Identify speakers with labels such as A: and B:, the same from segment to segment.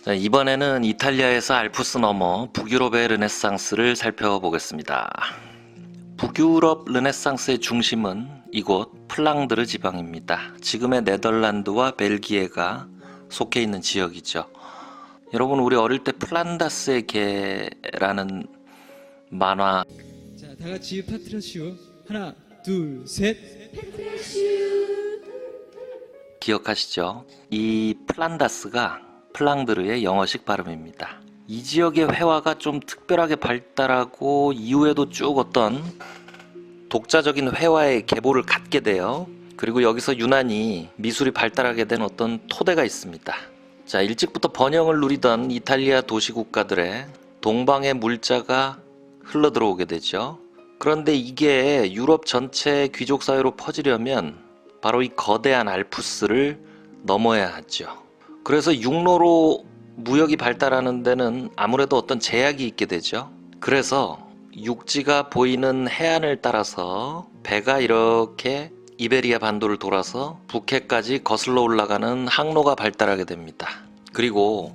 A: 자, 이번에는 이탈리아에서 알프스 넘어 북유럽의 르네상스를 살펴보겠습니다. 북유럽 르네상스의 중심은 이곳 플랑드르 지방입니다. 지금의 네덜란드와 벨기에가 속해 있는 지역이죠. 여러분, 우리 어릴 때 플란다스의 개라는 만화
B: 자, 다 같이 파트라슈 하나, 둘, 셋.
A: 기억하시죠? 이 플란다스가 플랑드르의 영어식 발음입니다. 이 지역의 회화가 좀 특별하게 발달하고 이후에도 쭉 어떤 독자적인 회화의 계보를 갖게 돼요. 그리고 여기서 유난히 미술이 발달하게 된 어떤 토대가 있습니다. 자, 일찍부터 번영을 누리던 이탈리아 도시 국가들의 동방의 물자가 흘러 들어오게 되죠. 그런데 이게 유럽 전체 귀족 사회로 퍼지려면 바로 이 거대한 알프스를 넘어야 하죠. 그래서 육로로 무역이 발달하는 데는 아무래도 어떤 제약이 있게 되죠. 그래서 육지가 보이는 해안을 따라서 배가 이렇게 이베리아 반도를 돌아서 북해까지 거슬러 올라가는 항로가 발달하게 됩니다. 그리고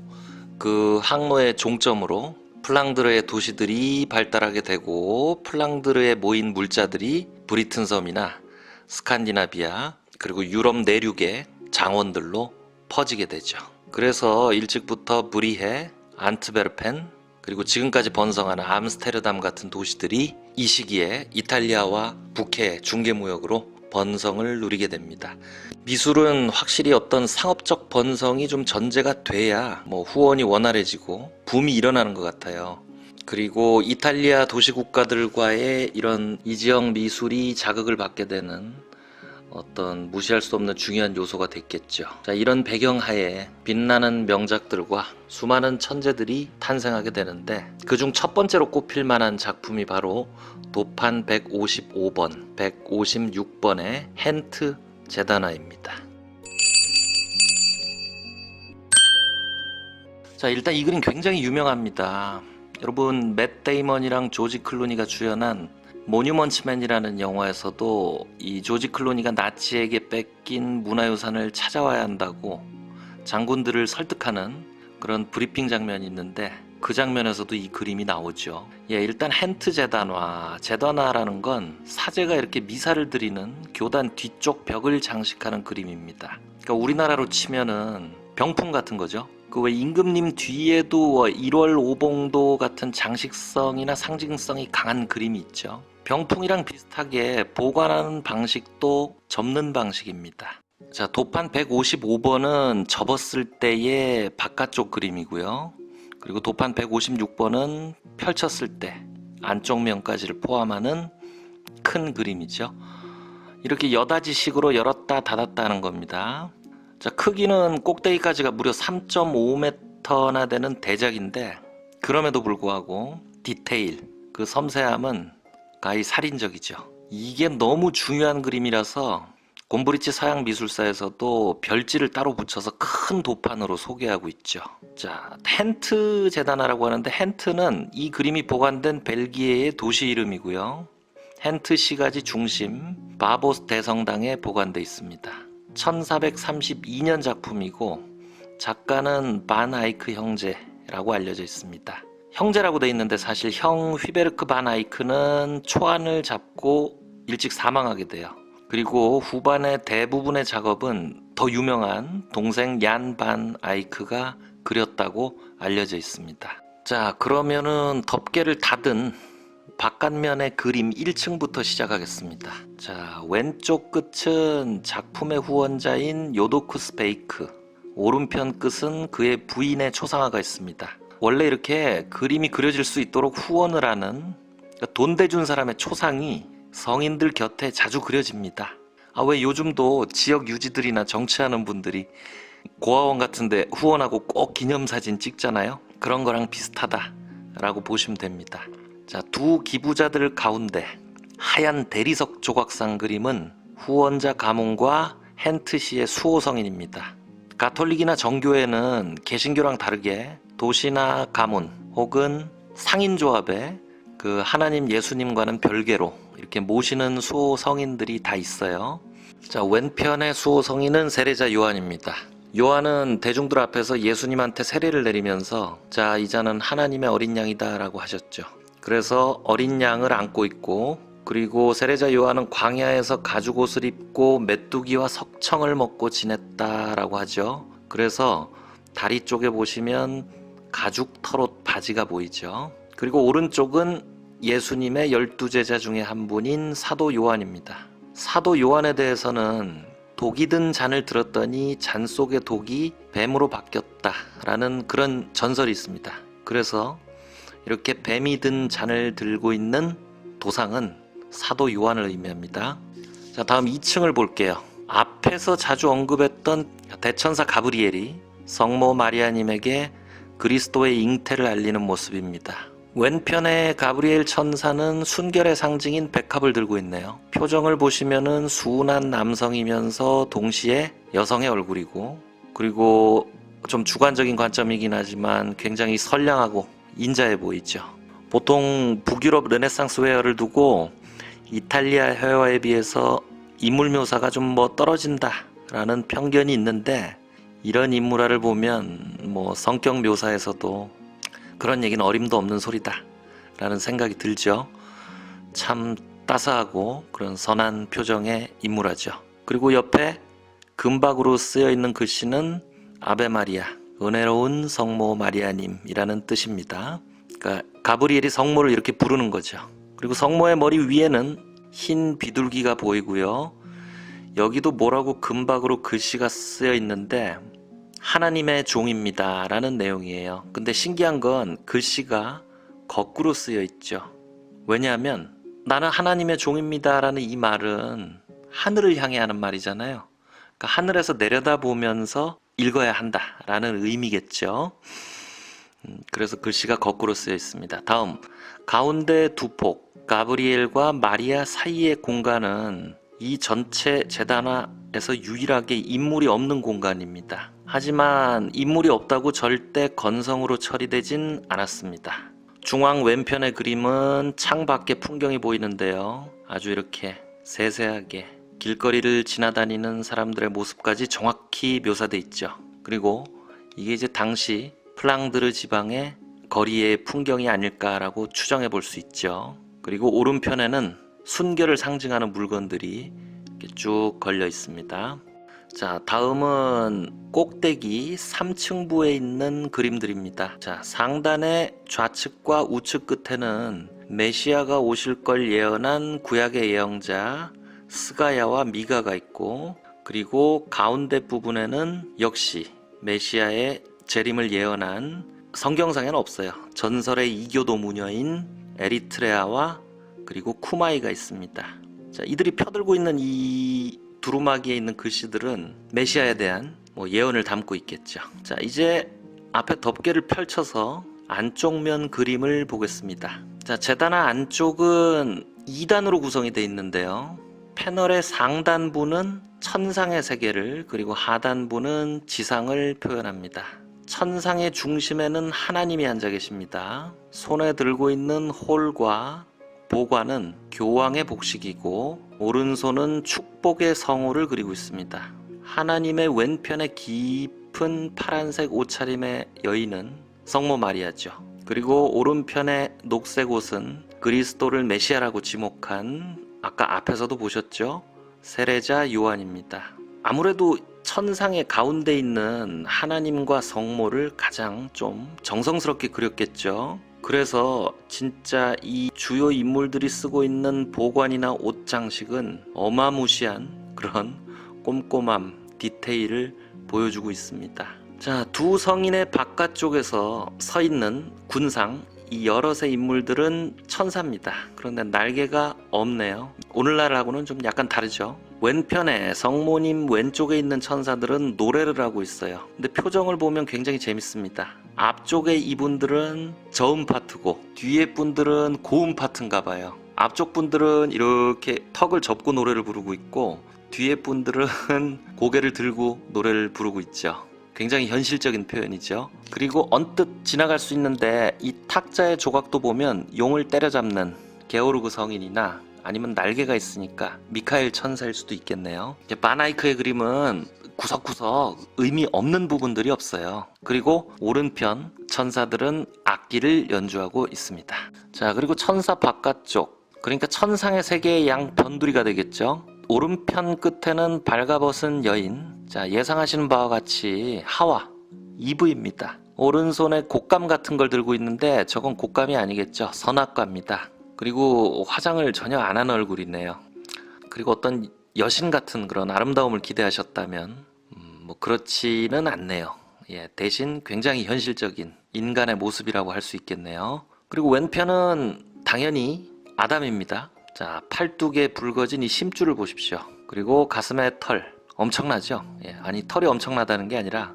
A: 그 항로의 종점으로 플랑드르의 도시들이 발달하게 되고, 플랑드르에 모인 물자들이 브리튼 섬이나 스칸디나비아 그리고 유럽 내륙의 장원들로 퍼지게 되죠. 그래서 일찍부터 브리헤, 안트베르펜, 그리고 지금까지 번성하는 암스테르담 같은 도시들이 이 시기에 이탈리아와 북해 중개무역으로 번성을 누리게 됩니다. 미술은 확실히 어떤 상업적 번성이 좀 전제가 돼야 후원이 원활해지고 붐이 일어나는 것 같아요. 그리고 이탈리아 도시국가들과의 이런 이 지역 미술이 자극을 받게 되는 어떤 무시할 수 없는 중요한 요소가 됐겠죠. 자, 이런 배경하에 빛나는 명작들과 수많은 천재들이 탄생하게 되는데, 그중 첫 번째로 꼽힐 만한 작품이 바로 도판 155번, 156번의 헨트 제다나입니다. 자, 일단 이 그림 굉장히 유명합니다. 여러분, 맷 데이먼이랑 조지 클루니가 주연한 모뉴먼츠맨이라는 영화에서도 이 조지 클루니가 나치에게 뺏긴 문화유산을 찾아와야 한다고 장군들을 설득하는 그런 브리핑 장면이 있는데, 그 장면에서도 이 그림이 나오죠. 일단 헨트 제다나라는 건 사제가 이렇게 미사를 드리는 교단 뒤쪽 벽을 장식하는 그림입니다. 그러니까 우리나라로 치면은 병풍 같은 거죠. 그 왜 임금님 뒤에도 1월 오봉도 같은 장식성이나 상징성이 강한 그림이 있죠. 병풍이랑 비슷하게 보관하는 방식도 접는 방식입니다. 자, 도판 155번은 접었을 때의 바깥쪽 그림이고요. 그리고 도판 156번은 펼쳤을 때 안쪽 면까지를 포함하는 큰 그림이죠. 이렇게 여다지식으로 열었다 닫았다 하는 겁니다. 자, 크기는 꼭대기까지가 무려 3.5m나 되는 대작인데, 그럼에도 불구하고 디테일, 그 섬세함은 가히 살인적이죠. 이게 너무 중요한 그림이라서 곰브리치 서양미술사에서도 별지를 따로 붙여서 큰 도판으로 소개하고 있죠. 자, 헨트 제다나라고 하는데, 헨트는 이 그림이 보관된 벨기에의 도시 이름이고요. 헨트 시가지 중심 바보스 대성당에 보관되어 있습니다. 1432년 작품이고 작가는 반 아이크 형제라고 알려져 있습니다. 형제라고 돼 있는데 사실 형 휘베르크 반 아이크는 초안을 잡고 일찍 사망하게 돼요. 그리고 후반의 대부분의 작업은 더 유명한 동생 얀 반 아이크가 그렸다고 알려져 있습니다. 자, 그러면은 덮개를 닫은 바깥면의 그림 1층부터 시작하겠습니다. 자, 왼쪽 끝은 작품의 후원자인 요도쿠스 베이크, 오른편 끝은 그의 부인의 초상화가 있습니다. 원래 이렇게 그림이 그려질 수 있도록 후원을 하는, 그러니까 돈 대준 사람의 초상이 성인들 곁에 자주 그려집니다. 왜 요즘도 지역 유지들이나 정치하는 분들이 고아원 같은데 후원하고 꼭 기념사진 찍잖아요. 그런 거랑 비슷하다라고 보시면 됩니다. 자, 두 기부자들 가운데 하얀 대리석 조각상 그림은 후원자 가문과 헨트 씨의 수호성인입니다. 가톨릭이나 정교회는 개신교랑 다르게 도시나 가문 혹은 상인조합에 그 하나님 예수님과는 별개로 이렇게 모시는 수호성인들이 다 있어요. 자, 왼편의 수호성인은 세례자 요한입니다. 요한은 대중들 앞에서 예수님한테 세례를 내리면서 자, 이 자는 하나님의 어린 양이다 라고 하셨죠. 그래서 어린 양을 안고 있고, 그리고 세례자 요한은 광야에서 가죽 옷을 입고 메뚜기와 석청을 먹고 지냈다라고 하죠. 그래서 다리 쪽에 보시면 가죽 털옷 바지가 보이죠. 그리고 오른쪽은 예수님의 12제자 중에 한 분인 사도 요한입니다. 사도 요한에 대해서는 독이 든 잔을 들었더니 잔 속의 독이 뱀으로 바뀌었다라는 그런 전설이 있습니다. 그래서 이렇게 뱀이 든 잔을 들고 있는 도상은 사도 요한을 의미합니다. 자, 다음 2층을 볼게요. 앞에서 자주 언급했던 대천사 가브리엘이 성모 마리아님에게 그리스도의 잉태를 알리는 모습입니다. 왼편에 가브리엘 천사는 순결의 상징인 백합을 들고 있네요. 표정을 보시면은 순한 남성이면서 동시에 여성의 얼굴이고, 그리고 좀 주관적인 관점이긴 하지만 굉장히 선량하고 인자해 보이죠. 보통 북유럽 르네상스 회화를 두고 이탈리아 회화에 비해서 인물 묘사가 좀 떨어진다라는 편견이 있는데, 이런 인물화를 보면 성격 묘사에서도 그런 얘기는 어림도 없는 소리다 라는 생각이 들죠. 참 따스하고 그런 선한 표정의 인물화죠. 그리고 옆에 금박으로 쓰여 있는 글씨는 아베 마리아, 은혜로운 성모 마리아님이라는 뜻입니다. 그러니까 가브리엘이 성모를 이렇게 부르는 거죠. 그리고 성모의 머리 위에는 흰 비둘기가 보이고요. 여기도 뭐라고 금박으로 글씨가 쓰여 있는데 하나님의 종입니다 라는 내용이에요. 근데 신기한 건 글씨가 거꾸로 쓰여 있죠. 왜냐하면 나는 하나님의 종입니다 라는 이 말은 하늘을 향해 하는 말이잖아요. 그러니까 하늘에서 내려다보면서 읽어야 한다 라는 의미겠죠. 그래서 글씨가 거꾸로 쓰여 있습니다. 다음, 가운데 두 폭, 가브리엘과 마리아 사이의 공간은 이 전체 제단화에서 유일하게 인물이 없는 공간입니다. 하지만 인물이 없다고 절대 건성으로 처리되진 않았습니다. 중앙 왼편의 그림은 창밖의 풍경이 보이는데요. 아주 이렇게 세세하게 길거리를 지나다니는 사람들의 모습까지 정확히 묘사되어 있죠. 그리고 이게 이제 당시 플랑드르 지방의 거리의 풍경이 아닐까라고 추정해 볼 수 있죠. 그리고 오른편에는 순결을 상징하는 물건들이 이렇게 쭉 걸려 있습니다. 자, 다음은 꼭대기 3층부에 있는 그림들입니다. 자, 상단의 좌측과 우측 끝에는 메시아가 오실 걸 예언한 구약의 예언자 스가야와 미가가 있고, 그리고 가운데 부분에는 역시 메시아의 재림을 예언한, 성경상에는 없어요, 전설의 이교도 무녀인 에리트레아와 그리고 쿠마이가 있습니다. 자, 이들이 펴들고 있는 이 두루마기에 있는 글씨들은 메시아에 대한 예언을 담고 있겠죠. 자, 이제 앞에 덮개를 펼쳐서 안쪽면 그림을 보겠습니다. 자, 제단화 안쪽은 2단으로 구성이 되어 있는데요. 패널의 상단부는 천상의 세계를, 그리고 하단부는 지상을 표현합니다. 천상의 중심에는 하나님이 앉아 계십니다. 손에 들고 있는 홀과 보관은 교황의 복식이고, 오른손은 축복의 성호를 그리고 있습니다. 하나님의 왼편에 깊은 파란색 옷차림의 여인은 성모 마리아죠. 그리고 오른편의 녹색 옷은 그리스도를 메시아라고 지목한, 아까 앞에서도 보셨죠? 세례자 요한입니다. 아무래도 천상의 가운데 있는 하나님과 성모를 가장 좀 정성스럽게 그렸겠죠. 그래서 진짜 이 주요 인물들이 쓰고 있는 보관이나 옷 장식은 어마무시한 그런 꼼꼼함, 디테일을 보여주고 있습니다. 자, 두 성인의 바깥쪽에서 서 있는 군상, 이 여럿의 인물들은 천사입니다. 그런데 날개가 없네요. 오늘날하고는 좀 약간 다르죠. 왼편에 성모님 왼쪽에 있는 천사들은 노래를 하고 있어요. 근데 표정을 보면 굉장히 재밌습니다. 앞쪽에 이분들은 저음 파트고 뒤에 분들은 고음 파트인가 봐요. 앞쪽 분들은 이렇게 턱을 접고 노래를 부르고 있고, 뒤에 분들은 고개를 들고 노래를 부르고 있죠. 굉장히 현실적인 표현이죠. 그리고 언뜻 지나갈 수 있는데 이 탁자의 조각도 보면 용을 때려잡는 게오르그 성인이나 아니면 날개가 있으니까 미카엘 천사일 수도 있겠네요. 바나이크의 그림은 구석구석 의미 없는 부분들이 없어요. 그리고 오른편 천사들은 악기를 연주하고 있습니다. 자, 그리고 천사 바깥쪽, 그러니까 천상의 세계의 양 변두리가 되겠죠. 오른편 끝에는 발가벗은 여인, 자, 예상하시는 바와 같이 하와, 이브입니다. 오른손에 곶감 같은 걸 들고 있는데 저건 곶감이 아니겠죠. 선악과입니다. 그리고 화장을 전혀 안 한 얼굴이네요. 그리고 어떤 여신 같은 그런 아름다움을 기대하셨다면 뭐 그렇지는 않네요. 예, 대신 굉장히 현실적인 인간의 모습이라고 할 수 있겠네요. 그리고 왼편은 당연히 아담입니다. 자, 팔뚝에 붉어진 이 심줄을 보십시오. 그리고 가슴에 털 엄청나죠? 예, 아니 털이 엄청나다는 게 아니라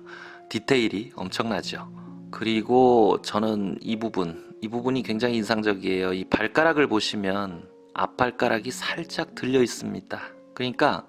A: 디테일이 엄청나죠. 그리고 저는 이 부분이 굉장히 인상적이에요. 이 발가락을 보시면 앞발가락이 살짝 들려 있습니다. 그러니까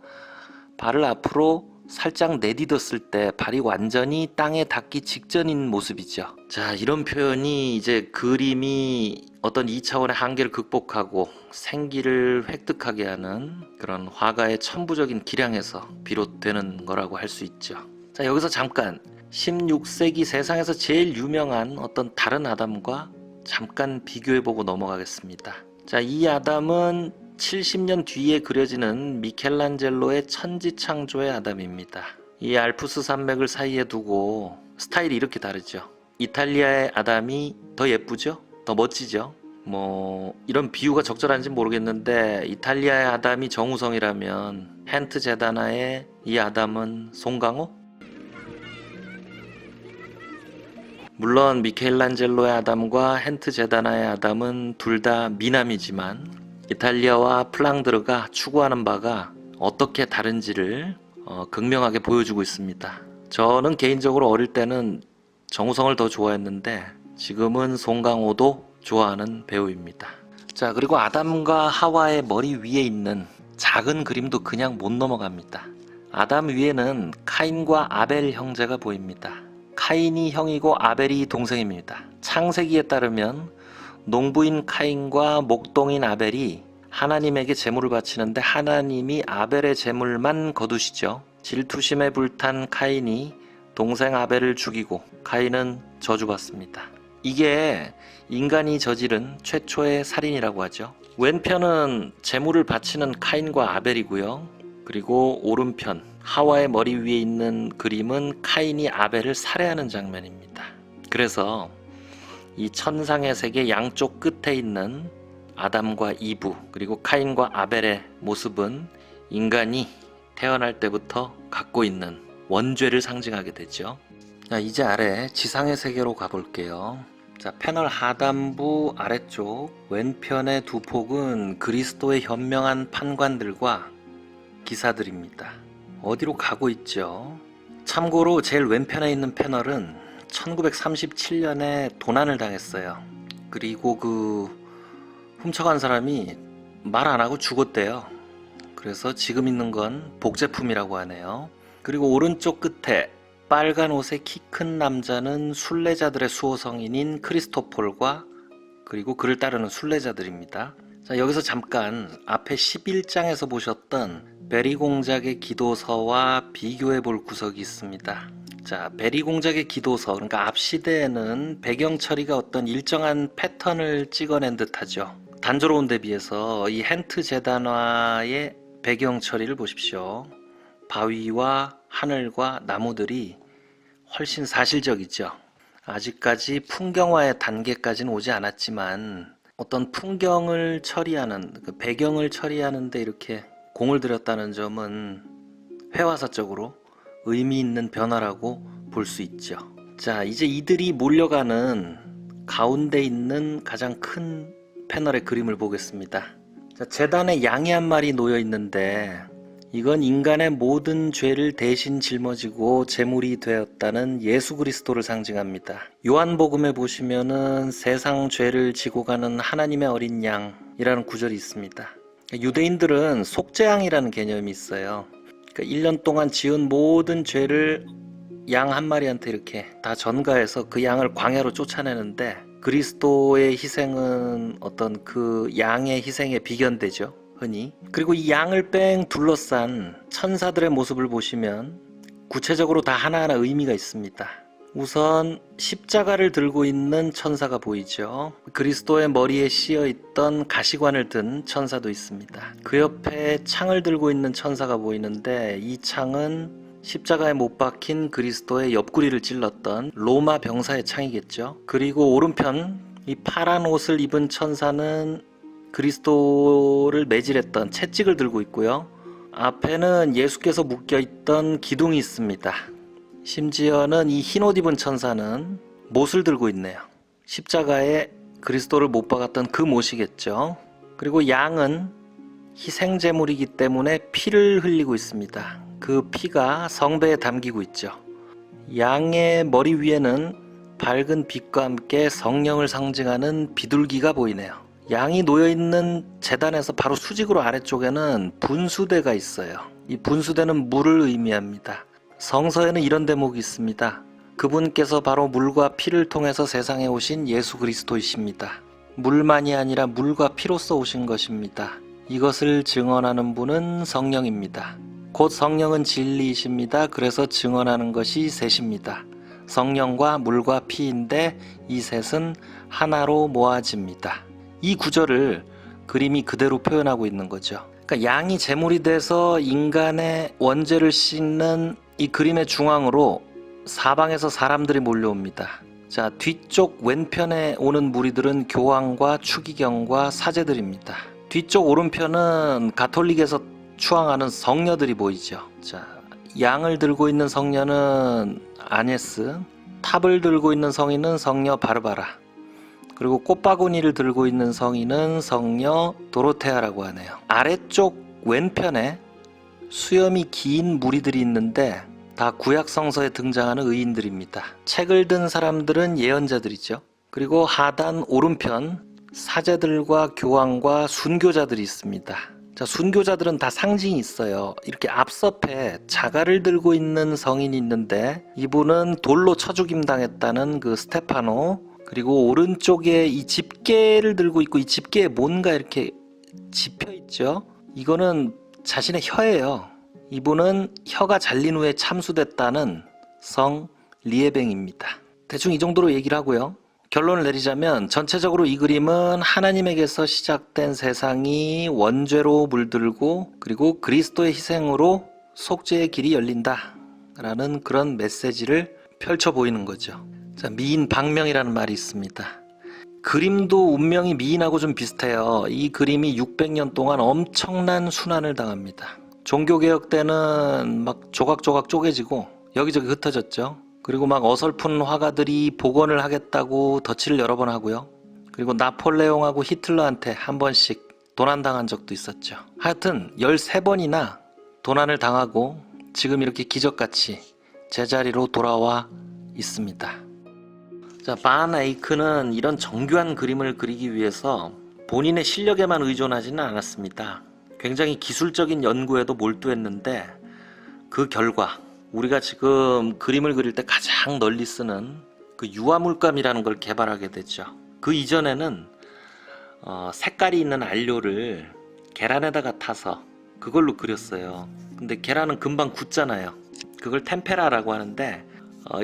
A: 발을 앞으로 살짝 내딛었을 때 발이 완전히 땅에 닿기 직전인 모습이죠. 자, 이런 표현이 이제 그림이 어떤 2차원의 한계를 극복하고 생기를 획득하게 하는 그런 화가의 천부적인 기량에서 비롯되는 거라고 할 수 있죠. 자, 여기서 잠깐 16세기 세상에서 제일 유명한 어떤 다른 아담과 잠깐 비교해보고 넘어가겠습니다. 자, 이 아담은 70년 뒤에 그려지는 미켈란젤로의 천지창조의 아담입니다. 이 알프스 산맥을 사이에 두고 스타일이 이렇게 다르죠. 이탈리아의 아담이 더 예쁘죠? 더 멋지죠? 뭐 이런 비유가 적절한지 모르겠는데 이탈리아의 아담이 정우성이라면 헨트 제다나의 이 아담은 송강호? 물론 미켈란젤로의 아담과 헨트 제다나의 아담은 둘 다 미남이지만 이탈리아와 플랑드르가 추구하는 바가 어떻게 다른지를 극명하게 보여주고 있습니다. 저는 개인적으로 어릴 때는 정우성을 더 좋아했는데 지금은 송강호도 좋아하는 배우입니다. 자, 그리고 아담과 하와의 머리 위에 있는 작은 그림도 그냥 못 넘어갑니다. 아담 위에는 카인과 아벨 형제가 보입니다. 카인이 형이고 아벨이 동생입니다. 창세기에 따르면 농부인 카인과 목동인 아벨이 하나님에게 제물을 바치는데 하나님이 아벨의 제물만 거두시죠. 질투심에 불탄 카인이 동생 아벨을 죽이고 카인은 저주받습니다. 이게 인간이 저지른 최초의 살인이라고 하죠. 왼편은 제물을 바치는 카인과 아벨이고요. 그리고 오른편 하와의 머리 위에 있는 그림은 카인이 아벨을 살해하는 장면입니다. 그래서 이 천상의 세계 양쪽 끝에 있는 아담과 이브 그리고 카인과 아벨의 모습은 인간이 태어날 때부터 갖고 있는 원죄를 상징하게 되죠. 자, 이제 아래 지상의 세계로 가볼게요. 자, 패널 하단부 아래쪽 왼편의 두 폭은 그리스도의 현명한 판관들과 기사들입니다. 어디로 가고 있죠? 참고로 제일 왼편에 있는 패널은 1937년에 도난을 당했어요. 그리고 훔쳐간 사람이 말 안 하고 죽었대요. 그래서 지금 있는 건 복제품이라고 하네요. 그리고 오른쪽 끝에 빨간 옷의 키 큰 남자는 순례자들의 수호성인인 크리스토폴과 그리고 그를 따르는 순례자들입니다. 자, 여기서 잠깐 앞에 11장에서 보셨던 베리 공작의 기도서와 비교해 볼 구석이 있습니다. 자, 베리 공작의 기도서, 그러니까 앞 시대에는 배경 처리가 어떤 일정한 패턴을 찍어낸 듯하죠. 단조로운 데 비해서 이 헨트 제단화의 배경 처리를 보십시오. 바위와 하늘과 나무들이 훨씬 사실적이죠. 아직까지 풍경화의 단계까지는 오지 않았지만 어떤 풍경을 처리하는, 그 배경을 처리하는 데 이렇게 공을 들였다는 점은 회화사적으로 의미 있는 변화라고 볼 수 있죠. 자, 이제 이들이 몰려가는 가운데 있는 가장 큰 패널의 그림을 보겠습니다. 자, 제단에 양이 한 마리 놓여 있는데 이건 인간의 모든 죄를 대신 жил머지고 제물이 되었다는 예수 그리스도를 상징합니다. 요한복음에 보시면은 세상 죄를 지고 가는 하나님의 어린 양이라는 구절이 있습니다. 유대인들은 속죄양이라는 개념이 있어요. 그러니까 1년 동안 지은 모든 죄를 양 한 마리한테 이렇게 다 전가해서 그 양을 광야로 쫓아내는데 그리스도의 희생은 어떤 그 양의 희생에 비견되죠. 흔히. 그리고 이 양을 뺑 둘러싼 천사들의 모습을 보시면 구체적으로 다 하나하나 의미가 있습니다. 우선 십자가를 들고 있는 천사가 보이죠. 그리스도의 머리에 씌어 있던 가시관을 든 천사도 있습니다. 그 옆에 창을 들고 있는 천사가 보이는데 이 창은 십자가에 못 박힌 그리스도의 옆구리를 찔렀던 로마 병사의 창이겠죠. 그리고 오른편 이 파란 옷을 입은 천사는 그리스도를 매질했던 채찍을 들고 있고요. 앞에는 예수께서 묶여있던 기둥이 있습니다. 심지어는 이 흰옷 입은 천사는 못을 들고 있네요. 십자가에 그리스도를 못 박았던 그 못이겠죠. 그리고 양은 희생제물이기 때문에 피를 흘리고 있습니다. 그 피가 성배에 담기고 있죠. 양의 머리 위에는 밝은 빛과 함께 성령을 상징하는 비둘기가 보이네요. 양이 놓여있는 제단에서 바로 수직으로 아래쪽에는 분수대가 있어요. 이 분수대는 물을 의미합니다. 성서에는 이런 대목이 있습니다. 그분께서 바로 물과 피를 통해서 세상에 오신 예수 그리스도이십니다. 물만이 아니라 물과 피로써 오신 것입니다. 이것을 증언하는 분은 성령입니다. 곧 성령은 진리이십니다. 그래서 증언하는 것이 셋입니다. 성령과 물과 피인데 이 셋은 하나로 모아집니다. 이 구절을 그림이 그대로 표현하고 있는 거죠. 그러니까 양이 제물이 돼서 인간의 원죄를 씻는 이 그림의 중앙으로 사방에서 사람들이 몰려옵니다. 자, 뒤쪽 왼편에 오는 무리들은 교황과 추기경과 사제들입니다. 뒤쪽 오른편은 가톨릭에서 추앙하는 성녀들이 보이죠. 자, 양을 들고 있는 성녀는 아녜스, 탑을 들고 있는 성인은 성녀 바르바라, 그리고 꽃바구니를 들고 있는 성인은 성녀 도로테아라고 하네요. 아래쪽 왼편에 수염이 긴 무리들이 있는데 다 구약 성서에 등장하는 의인들입니다. 책을 든 사람들은 예언자들이죠. 그리고 하단 오른편 사제들과 교황과 순교자들이 있습니다. 자, 순교자들은 다 상징이 있어요. 이렇게 앞섭에 자갈을 들고 있는 성인이 있는데 이분은 돌로 쳐 죽임 당했다는 그 스테파노, 그리고 오른쪽에 이 집게를 들고 있고 이 집게에 뭔가 이렇게 집혀 있죠. 이거는 자신의 혀예요. 이분은 혀가 잘린 후에 참수됐다는 성 리에뱅입니다. 대충 이 정도로 얘기를 하고요. 결론을 내리자면 전체적으로 이 그림은 하나님에게서 시작된 세상이 원죄로 물들고 그리고 그리스도의 희생으로 속죄의 길이 열린다 라는 그런 메시지를 펼쳐 보이는 거죠. 자, 미인 방명이라는 말이 있습니다. 그림도 운명이 미인하고 좀 비슷해요. 이 그림이 600년 동안 엄청난 순환을 당합니다. 종교개혁 때는 막 조각조각 쪼개지고 여기저기 흩어졌죠. 그리고 막 어설픈 화가들이 복원을 하겠다고 덧칠을 여러 번 하고요. 그리고 나폴레옹하고 히틀러한테 한 번씩 도난당한 적도 있었죠. 하여튼 13번이나 도난을 당하고 지금 이렇게 기적같이 제자리로 돌아와 있습니다. 자, 반 에이크는 이런 정교한 그림을 그리기 위해서 본인의 실력에만 의존하지는 않았습니다. 굉장히 기술적인 연구에도 몰두했는데 그 결과 우리가 지금 그림을 그릴 때 가장 널리 쓰는 그 유화물감이라는 걸 개발하게 되죠. 그 이전에는 색깔이 있는 알료를 계란에다가 타서 그걸로 그렸어요. 근데 계란은 금방 굳잖아요. 그걸 템페라라고 하는데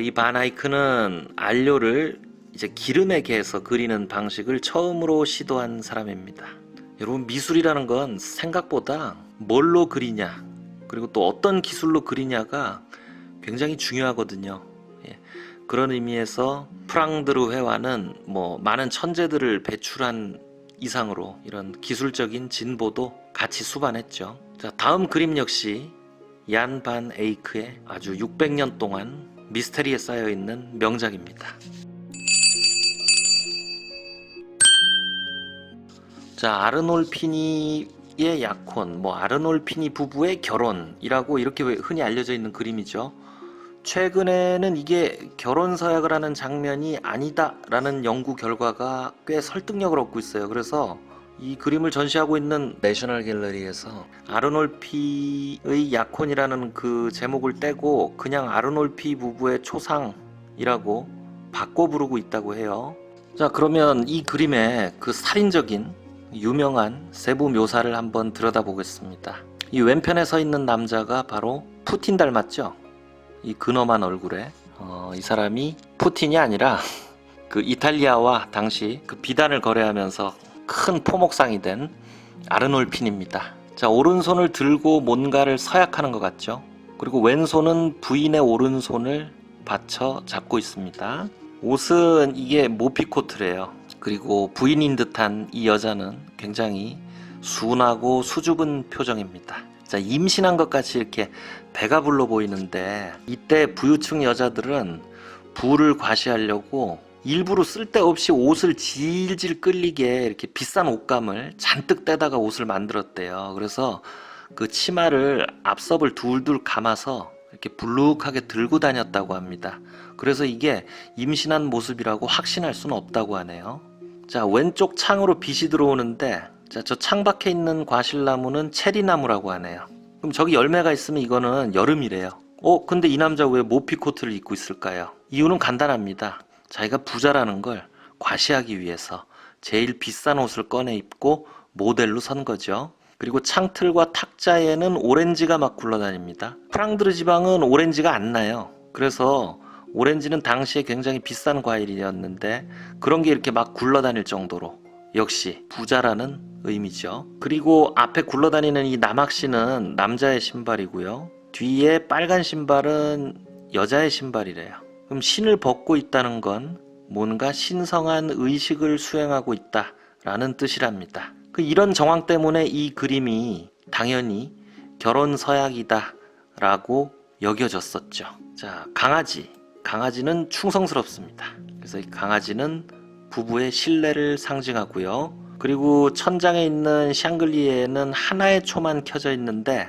A: 이 바나이크는 알료를 이제 기름에 개서 그리는 방식을 처음으로 시도한 사람입니다. 여러분, 미술이라는 건 생각보다 뭘로 그리냐 그리고 또 어떤 기술로 그리냐가 굉장히 중요하거든요. 예. 그런 의미에서 프랑드르 회화는 많은 천재들을 배출한 이상으로 이런 기술적인 진보도 같이 수반했죠. 자, 다음 그림 역시 얀 반 에이크의 아주 600년 동안 미스테리에 쌓여있는 명작입니다. 자, 아르놀피니의 약혼, 아르놀피니 부부의 결혼이라고 이렇게 흔히 알려져 있는 그림이죠. 최근에는 이게 결혼 서약을 하는 장면이 아니다라는 연구 결과가 꽤 설득력을 얻고 있어요. 그래서 이 그림을 전시하고 있는 내셔널 갤러리에서 아르놀피의 약혼이라는 그 제목을 떼고 그냥 아르놀피 부부의 초상이라고 바꿔 부르고 있다고 해요. 자, 그러면 이 그림의 그 살인적인 유명한 세부 묘사를 한번 들여다보겠습니다. 이 왼편에 서 있는 남자가 바로 푸틴 닮았죠? 이 근엄한 얼굴에. 이 사람이 푸틴이 아니라 그 이탈리아와 당시 그 비단을 거래하면서 큰 포목상이 된 아르놀핀입니다. 자, 오른손을 들고 뭔가를 서약하는 것 같죠? 그리고 왼손은 부인의 오른손을 받쳐 잡고 있습니다. 옷은 이게 모피코트래요. 그리고 부인인 듯한 이 여자는 굉장히 순하고 수줍은 표정입니다. 자, 임신한 것 같이 이렇게 배가 불러 보이는데, 이때 부유층 여자들은 부를 과시하려고 일부러 쓸데없이 옷을 질질 끌리게 이렇게 비싼 옷감을 잔뜩 떼다가 옷을 만들었대요. 그래서 그 치마를 앞섭을 둘둘 감아서 이렇게 불룩하게 들고 다녔다고 합니다. 그래서 이게 임신한 모습이라고 확신할 수는 없다고 하네요. 자, 왼쪽 창으로 빛이 들어오는데, 자, 저 창밖에 있는 과실나무는 체리나무라고 하네요. 그럼 저기 열매가 있으면 이거는 여름이래요. 근데 이 남자 왜 모피코트를 입고 있을까요? 이유는 간단합니다. 자기가 부자라는 걸 과시하기 위해서 제일 비싼 옷을 꺼내 입고 모델로 선 거죠. 그리고 창틀과 탁자에는 오렌지가 막 굴러다닙니다. 프랑드르 지방은 오렌지가 안 나요. 그래서 오렌지는 당시에 굉장히 비싼 과일이었는데 그런 게 이렇게 막 굴러다닐 정도로 역시 부자라는 의미죠. 그리고 앞에 굴러다니는 이 나막신은 남자의 신발이고요. 뒤에 빨간 신발은 여자의 신발이래요. 그럼 신을 벗고 있다는 건 뭔가 신성한 의식을 수행하고 있다라는 뜻이랍니다. 이런 정황 때문에 이 그림이 당연히 결혼 서약이다라고 여겨졌었죠. 자, 강아지는 충성스럽습니다. 그래서 이 강아지는 부부의 신뢰를 상징하고요. 그리고 천장에 있는 샹글리에는 하나의 초만 켜져 있는데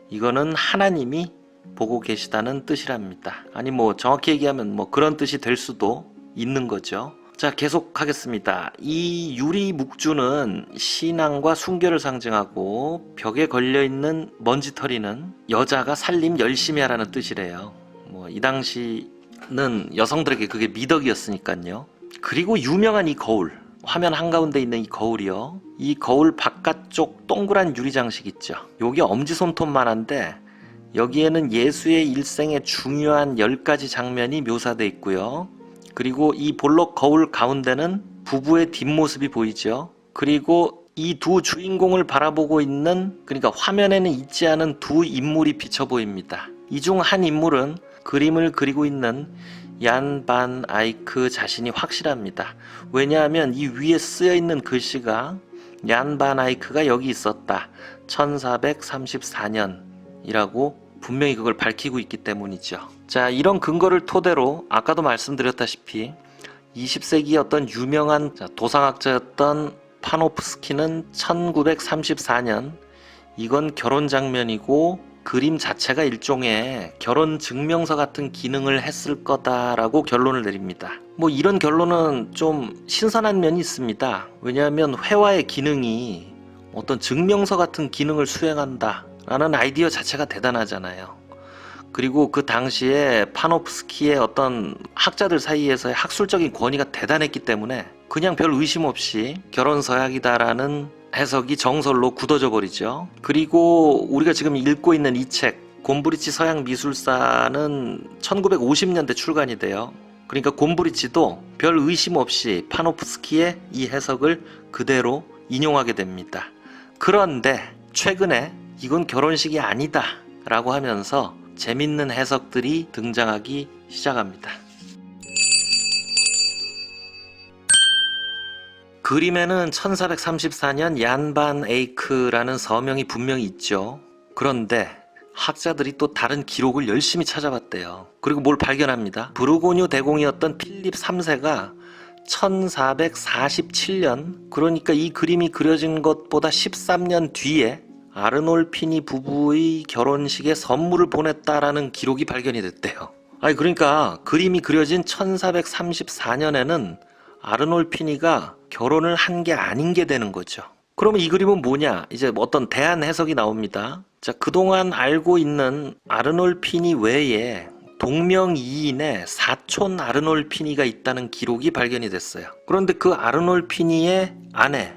A: 이거는 하나님이 보고 계시다는 뜻이랍니다. 아니 정확히 얘기하면 그런 뜻이 될 수도 있는 거죠. 자, 계속하겠습니다. 이 유리 묵주는 신앙과 순결을 상징하고 벽에 걸려있는 먼지털이는 여자가 살림 열심히 하라는 뜻이래요. 이 당시는 여성들에게 그게 미덕이었으니까요. 그리고 유명한 이 거울, 화면 한가운데 있는 이 거울이요. 이 거울 바깥쪽 동그란 유리 장식 있죠. 요게 엄지손톱만한데 여기에는 예수의 일생의 중요한 10가지 장면이 묘사되어 있고요. 그리고 이 볼록 거울 가운데는 부부의 뒷모습이 보이죠. 그리고 이 두 주인공을 바라보고 있는, 그러니까 화면에는 있지 않은 두 인물이 비쳐 보입니다. 이 중 한 인물은 그림을 그리고 있는 얀 반 아이크 자신이 확실합니다. 왜냐하면 이 위에 쓰여 있는 글씨가 얀 반 아이크가 여기 있었다. 1434년이라고 분명히 그걸 밝히고 있기 때문이죠. 자, 이런 근거를 토대로 아까도 말씀드렸다시피 20세기 어떤 유명한 도상학자였던 파노프스키는 1934년 이건 결혼 장면이고 그림 자체가 일종의 결혼 증명서 같은 기능을 했을 거다라고 결론을 내립니다. 이런 결론은 좀 신선한 면이 있습니다. 왜냐하면 회화의 기능이 어떤 증명서 같은 기능을 수행한다 라는 아이디어 자체가 대단하잖아요. 그리고 그 당시에 파노프스키의 어떤 학자들 사이에서의 학술적인 권위가 대단했기 때문에 그냥 별 의심 없이 결혼 서약이다라는 해석이 정설로 굳어져 버리죠. 그리고 우리가 지금 읽고 있는 이 책 곰브리치 서양미술사는 1950년대 출간이 돼요. 그러니까 곰브리치도 별 의심 없이 파노프스키의 이 해석을 그대로 인용하게 됩니다. 그런데 최근에 이건 결혼식이 아니다 라고 하면서 재밌는 해석들이 등장하기 시작합니다. 그림에는 1434년 얀 반 에이크라는 서명이 분명히 있죠. 그런데 학자들이 또 다른 기록을 열심히 찾아봤대요. 그리고 뭘 발견합니다. 부르고뉴 대공이었던 필립 3세가 1447년, 그러니까 이 그림이 그려진 것보다 13년 뒤에 아르놀피니 부부의 결혼식에 선물을 보냈다라는 기록이 발견이 됐대요. 그러니까 그림이 그려진 1434년에는 아르놀피니가 결혼을 한 게 아닌 게 되는 거죠. 그러면 이 그림은 뭐냐? 이제 어떤 대안 해석이 나옵니다. 자, 그동안 알고 있는 아르놀피니 외에 동명이인의 사촌 아르놀피니가 있다는 기록이 발견이 됐어요. 그런데 그 아르놀피니의 아내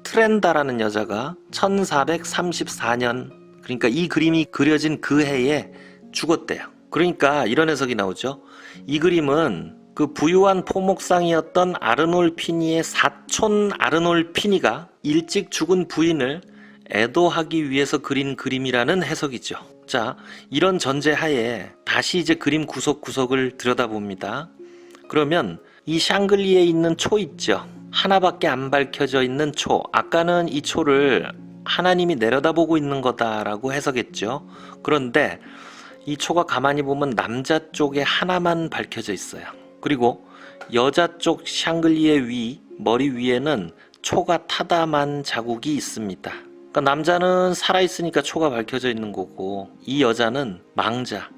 A: 트렌다라는 여자가 1434년, 그러니까 이 그림이 그려진 그 해에 죽었대요. 그러니까 이런 해석이 나오죠. 이 그림은 그 부유한 포목상이었던 아르놀피니의 사촌 아르놀피니가 일찍 죽은 부인을 애도하기 위해서 그린 그림이라는 해석이죠. 자, 이런 전제하에 다시 이제 그림 구석구석을 들여다봅니다. 그러면 이 샹글리에 있는 초 있죠. 하나밖에 안 밝혀져 있는 초. 아까는 이 초를 하나님이 내려다보고 있는 거다라고 해석했죠. 그런데 이 초가 가만히 보면 남자 쪽에 하나만 밝혀져 있어요. 그리고 여자 쪽 샹글리에 머리 위에는 초가 타담한 자국이 있습니다. 그러니까 남자는 살아있으니까 초가 밝혀져 있는 거고, 이 여자는 망자,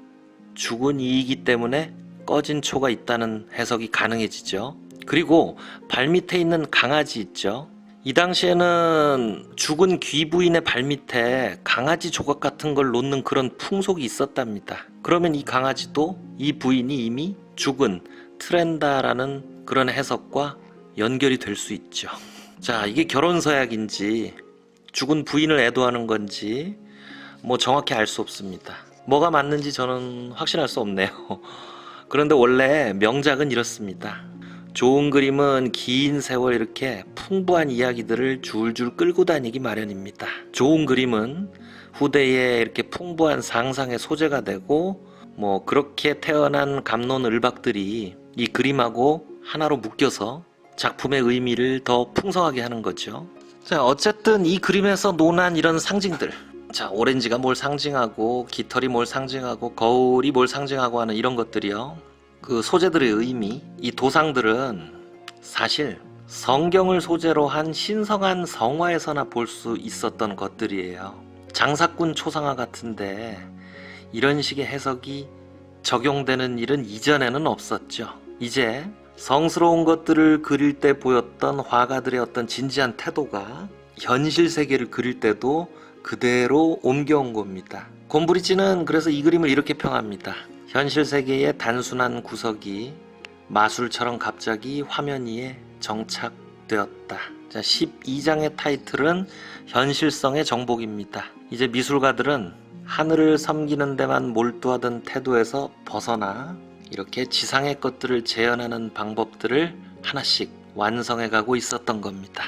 A: 죽은 이이기 때문에 꺼진 초가 있다는 해석이 가능해지죠. 그리고 발밑에 있는 강아지 있죠. 이 당시에는 죽은 귀부인의 발밑에 강아지 조각 같은 걸 놓는 그런 풍속이 있었답니다. 그러면 이 강아지도 이 부인이 이미 죽은 트렌다라는 그런 해석과 연결이 될 수 있죠. 자, 이게 결혼 서약인지 죽은 부인을 애도하는 건지 뭐 정확히 알 수 없습니다. 뭐가 맞는지 저는 확신할 수 없네요. 그런데 원래 명작은 이렇습니다. 좋은 그림은 긴 세월 이렇게 풍부한 이야기들을 줄줄 끌고 다니기 마련입니다. 좋은 그림은 후대에 이렇게 풍부한 상상의 소재가 되고, 뭐 그렇게 태어난 갑론을박들이 이 그림하고 하나로 묶여서 작품의 의미를 더 풍성하게 하는 거죠. 자, 어쨌든 이 그림에서 논한 이런 상징들, 자, 오렌지가 뭘 상징하고 깃털이 뭘 상징하고 거울이 뭘 상징하고 하는 이런 것들이요, 그 소재들의 의미, 이 도상들은 사실 성경을 소재로 한 신성한 성화에서나 볼 수 있었던 것들이에요. 장사꾼 초상화 같은데 이런 식의 해석이 적용되는 일은 이전에는 없었죠. 이제 성스러운 것들을 그릴 때 보였던 화가들의 어떤 진지한 태도가 현실 세계를 그릴 때도 그대로 옮겨온 겁니다. 곰브리지는 그래서 이 그림을 이렇게 평합니다. 현실 세계의 단순한 구석이 마술처럼 갑자기 화면 위에 정착되었다. 자, 12장의 타이틀은 현실성의 정복입니다. 이제 미술가들은 하늘을 섬기는 데만 몰두하던 태도에서 벗어나 이렇게 지상의 것들을 재현하는 방법들을 하나씩 완성해 가고 있었던 겁니다.